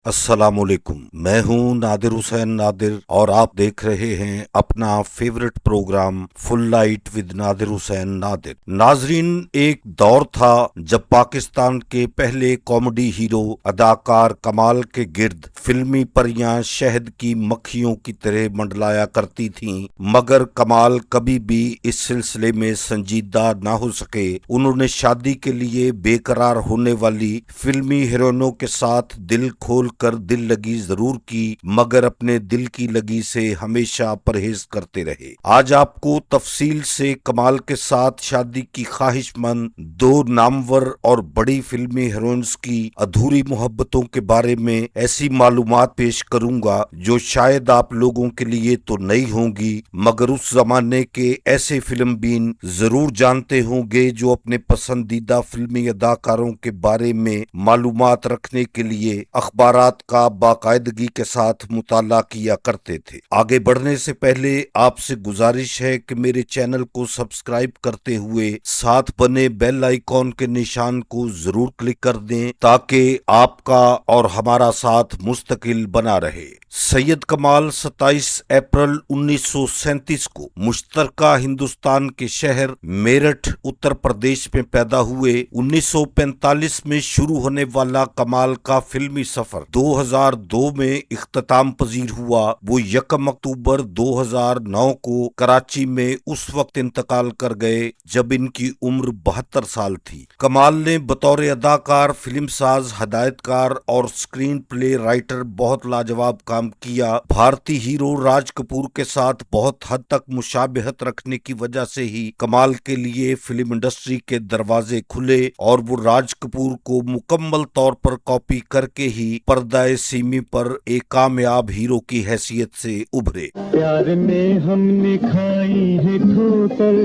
السلام علیکم، میں ہوں نادر حسین نادر اور آپ دیکھ رہے ہیں اپنا favourite programme full light with Nadir Hussain Nadir. ناظرین، ایک دور تھا جب پاکستان کے پہلے کامیڈی ہیرو اداکار کمال کے گرد فلمی پریاں شہد کی مکھیوں کی طرح منڈلایا کرتی تھیں، مگر کمال کبھی بھی اس سلسلے میں سنجیدہ نہ ہو سکے۔ انہوں نے شادی کے لیے بے قرار ہونے والی فلمی ہیروئنوں کے ساتھ دل کھول کر دل لگی ضرور کی، مگر اپنے دل کی لگی سے ہمیشہ پرہیز کرتے رہے۔ آج آپ کو تفصیل سے کمال کے ساتھ شادی کی خواہش مند دو نامور اور بڑی فلمی ہیروئنز کی ادھوری محبتوں کے بارے میں ایسی معلومات پیش کروں گا جو شاید آپ لوگوں کے لیے تو نئی ہوں گی، مگر اس زمانے کے ایسے فلم بین ضرور جانتے ہوں گے جو اپنے پسندیدہ فلمی اداکاروں کے بارے میں معلومات رکھنے کے لیے اخبارات کا باقاعدگی کے ساتھ مطالعہ کیا کرتے تھے۔ آگے بڑھنے سے پہلے آپ سے گزارش ہے کہ میرے چینل کو سبسکرائب کرتے ہوئے ساتھ بنے بیل آئیکن کے نشان کو ضرور کلک کر دیں تاکہ آپ کا اور ہمارا ساتھ مستقل بنا رہے۔ سید کمال 27 اپریل 1937 کو مشترکہ ہندوستان کے شہر میرٹھ اتر پردیش میں پیدا ہوئے۔ 1945 میں شروع ہونے والا کمال کا فلمی سفر 2002 میں اختتام پذیر ہوا۔ وہ 1 اکتوبر 2009 کو کراچی میں اس وقت انتقال کر گئے جب ان کی عمر 72 سال تھی۔ کمال نے بطور اداکار، فلم ساز، ہدایت کار اور اسکرین پلے رائٹر بہت لاجواب کام کیا۔ بھارتی ہیرو راج کپور کے ساتھ بہت حد تک مشابہت رکھنے کی وجہ سے ہی کمال کے لیے فلم انڈسٹری کے دروازے کھلے اور وہ راج کپور کو مکمل طور پر کاپی کر کے ہی پردہ سیمی پر ایک کامیاب ہیرو کی حیثیت سے ابھرے۔ پیار میں ہم نے کھائی ہے ٹھوکر،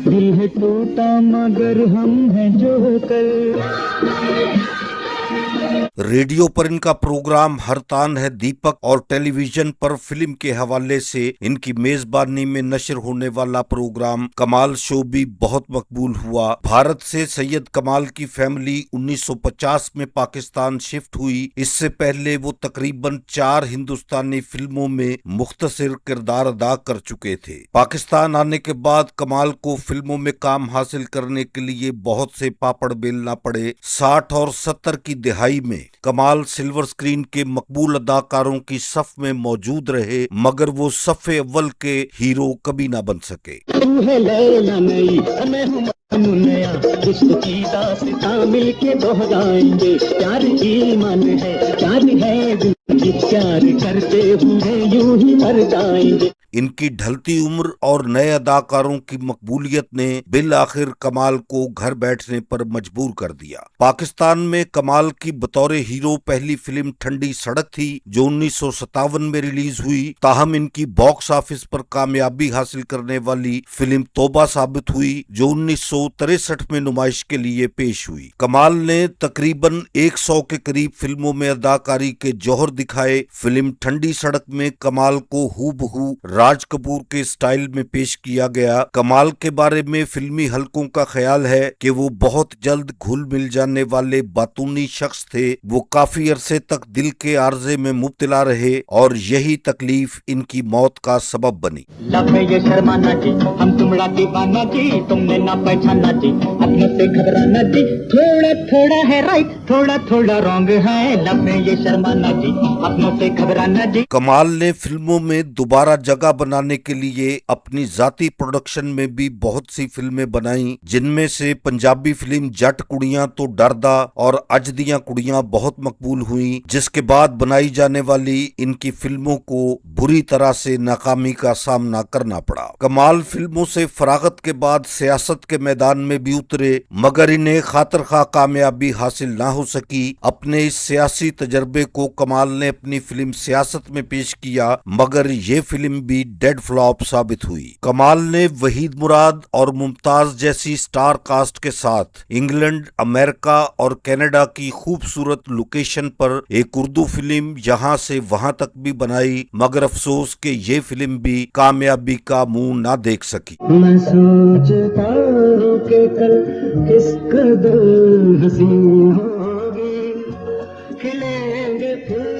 دل ہے ٹوٹا مگر ہم ہیں جو کر۔ ریڈیو پر ان کا پروگرام ہر تان ہے دیپک اور ٹیلی ویژن پر فلم کے حوالے سے ان کی میزبانی میں نشر ہونے والا پروگرام کمال شو بھی بہت مقبول ہوا۔ بھارت سے سید کمال کی فیملی 1950 میں پاکستان شفٹ ہوئی۔ اس سے پہلے وہ تقریباً 4 ہندوستانی فلموں میں مختصر کردار ادا کر چکے تھے۔ پاکستان آنے کے بعد کمال کو فلموں میں کام حاصل کرنے کے لیے بہت سے پاپڑ بیلنا پڑے۔ 60 اور 70 کی دہائی میں کمال سلور سکرین کے مقبول اداکاروں کی صف میں موجود رہے، مگر وہ صف اول کے ہیرو کبھی نہ بن سکے۔ تو ہے لیلا نئی میں ہوں مجنوں نیا، عشق کی داستاں مل کے دہرائیں گے۔ پیار ایمان ہے، پیار ہے زندگی، پیار کرتے ہوئے یوں ہی مر جائیں گے۔ ان کی ڈھلتی عمر اور نئے اداکاروں کی مقبولیت نے بالآخر کمال کو گھر بیٹھنے پر مجبور کر دیا۔ پاکستان میں کمال کی بطور ہیرو پہلی فلم ٹھنڈی سڑک تھی جو 1957 میں ریلیز ہوئی، تاہم ان کی باکس آفس پر کامیابی حاصل کرنے والی فلم توبہ ثابت ہوئی جو 1963 میں نمائش کے لیے پیش ہوئی۔ کمال نے تقریباً 100 کے قریب فلموں میں اداکاری کے جوہر دکھائے۔ فلم ٹھنڈی سڑک میں کمال کو ہو بہو راج کپور کے سٹائل میں پیش کیا گیا۔ کمال کے بارے میں فلمی حلقوں کا خیال ہے کہ وہ بہت جلد گھل مل جانے والے باتونی شخص تھے۔ وہ کافی عرصے تک دل کے عارضے میں مبتلا رہے اور یہی تکلیف ان کی موت کا سبب بنی۔ لب میں یہ شرمانا جی، ہم تمڑا دیوانا جی، تم نے نہ پہچانا جی، اپنوں سے گھبرانا جی، تھوڑا تھوڑا ہے رائٹ، تھوڑا تھوڑا رانگ ہے، لب میں یہ شرمانا جی، اپنوں سے گھبرانا جی۔ کمال نے فلموں میں دوبارہ جگہ بنانے کے لیے اپنی ذاتی پروڈکشن میں بھی بہت سی فلمیں بنائیں، جن میں سے پنجابی فلم جٹ کڑیاں تو ڈردا اور اج دیاں کڑیاں بہت مقبول ہوئیں، جس کے بعد بنائی جانے والی ان کی فلموں کو بری طرح سے ناکامی کا سامنا کرنا پڑا۔ کمال فلموں سے فراغت کے بعد سیاست کے میدان میں بھی اترے، مگر انہیں خاطر خواہ کامیابی حاصل نہ ہو سکی۔ اپنے اس سیاسی تجربے کو کمال نے اپنی فلم سیاست میں پیش کیا، مگر یہ فلم بھی ڈیڈ فلاپ ثابت ہوئی۔ کمال نے وحید مراد اور ممتاز جیسی سٹار کاسٹ کے ساتھ انگلینڈ، امریکہ اور کینیڈا کی خوبصورت لوکیشن پر ایک اردو فلم یہاں سے وہاں تک بھی بنائی، مگر افسوس کہ یہ فلم بھی کامیابی کا منہ نہ دیکھ سکی۔ میں سوچتا ہوں کہ کل کس قدر حسین ہوگی، کھلیں گے پھر